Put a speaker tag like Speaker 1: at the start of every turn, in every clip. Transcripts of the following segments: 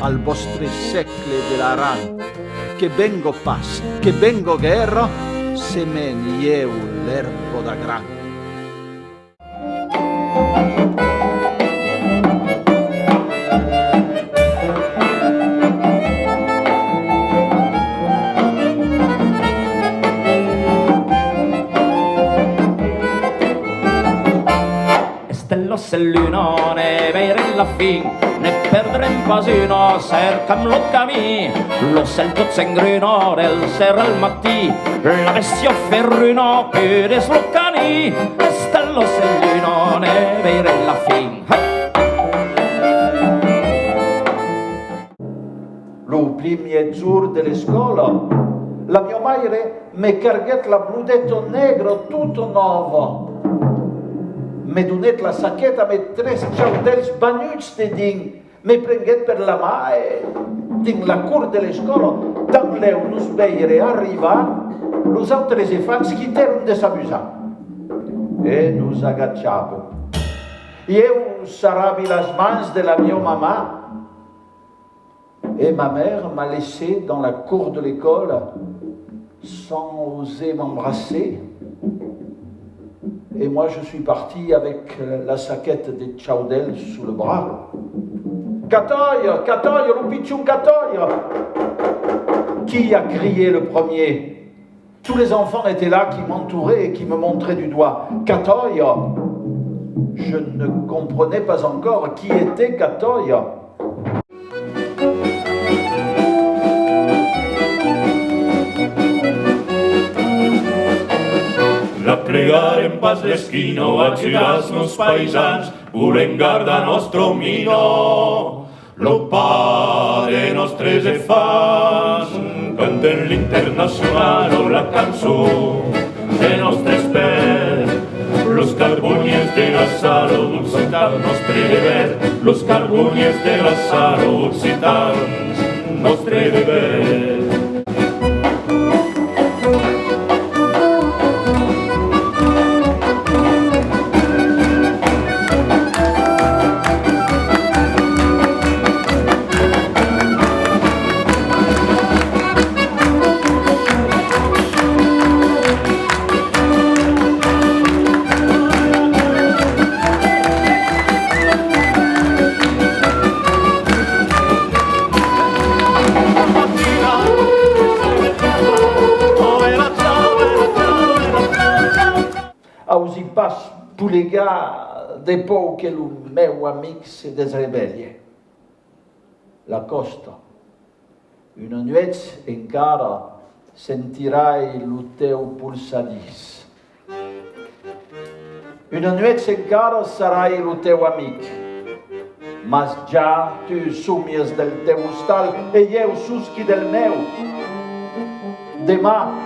Speaker 1: al vostre secle de l'aran, che vengo paz, che vengo guerra, semen eu l'erbo da gran.
Speaker 2: Stellos e lunone, veire la fin, ne perdrem pas una, cercam lo camí, lo seltots engruno del ser al matí, la bestia ferruno, peres lo caní, stellos e lunone, veire la fin.
Speaker 1: Lo primi giur de l'escola, la mia madre me carguet la bludetto negro tutto nuovo. Me donet la sacchetta, me tres ciaudels bagnuts de ding, me prenguet per la mà e ding la cur de l'escola, tant leu nos veire arribar, los altres infants quitteron de s'amusar. E nos agachàvem. I eu saravi les mans de la mia mamà, et ma mère m'a laissé dans la cour de l'école sans oser m'embrasser. Et moi, je suis parti avec la saquette des ciaudels sous le bras. Catoille, Catoille, le pichon Catoille! Qui a crié le premier? Tous les enfants étaient là, qui m'entouraient et qui me montraient du doigt. Catoille! Je ne comprenais pas encore qui était Catoille.
Speaker 3: La pregaren pas l'esquino, agiras nos paisans, volem guardar nostre mino. Lo pare nostres e fans, canten l'internacional o la cançó de nostres pers. Los carbonies de la salo occitan nostre deber, los carbonies de la salo occitan nostre deber.
Speaker 1: Ausi pas pour les gars d'époque que le meu amic se desrebelle. La costa. Una nuit encara sentirai lo teu pulsadís. Una nuit encara sarai lo teu amic. Mas ja tu somies del teu hostal e eu suschi del meu. Demà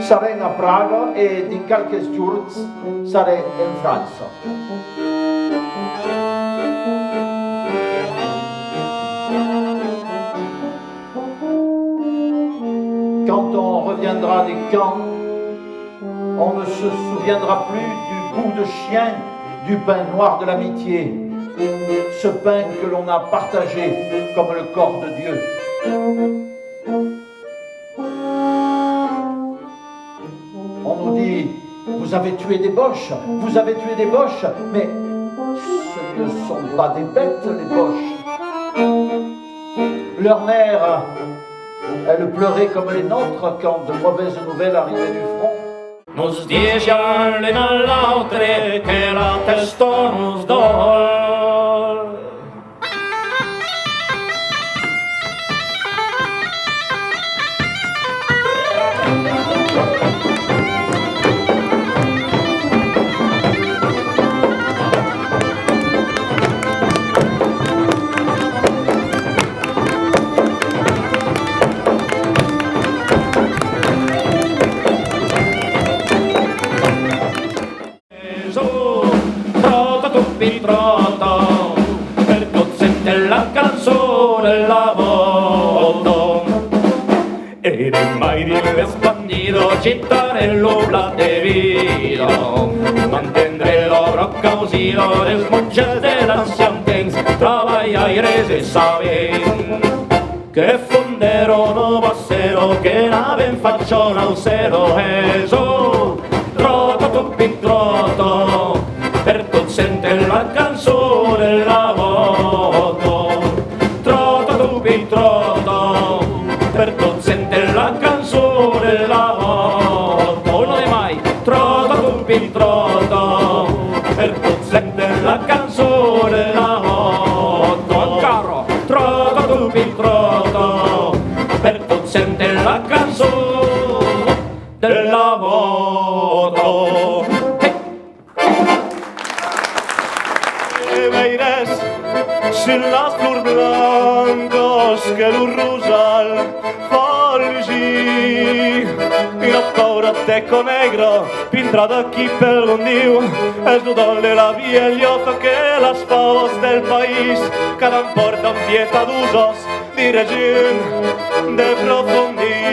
Speaker 1: sarem a Praga e in qualques jours sarem en França. Quand on reviendra des camps, on ne se souviendra plus du bout de chien du pain noir de l'amitié, ce pain que l'on a partagé comme le corps de Dieu. On nous dit, vous avez tué des boches, vous avez tué des boches, mais ce ne sont pas des bêtes, les boches. Leur mère, elle pleurait comme les nôtres quand de mauvaises nouvelles arrivaient du front.
Speaker 2: Nos diesen l'un à l'autre que la testa nos dol. Trota, per tot sente la canzone la moto. Ed mai di espandido citarello blate vido, mantendre l'oro causino, les monges de l'ancien temps, treballaires e sabents. che fonderono bassero, che naven facciano un sero, e su, trotto tuppi trotto, per tu sente la canzone la moto, trotto tuppi trotto, per tu sente la canzone la moto, non è mai, trotto tuppi trotto, per tu sente la canzone la moto, ancora, trotto tuppi trotto, per tu sente la canzone della moto.
Speaker 3: Veires sin las flor blancos que el rosal folgi i no pobre teco negro pindrà d'aquí pel bon diu es nudol de la vieillota que las favos del país cada porta un dieta d'usos dirigint de profundir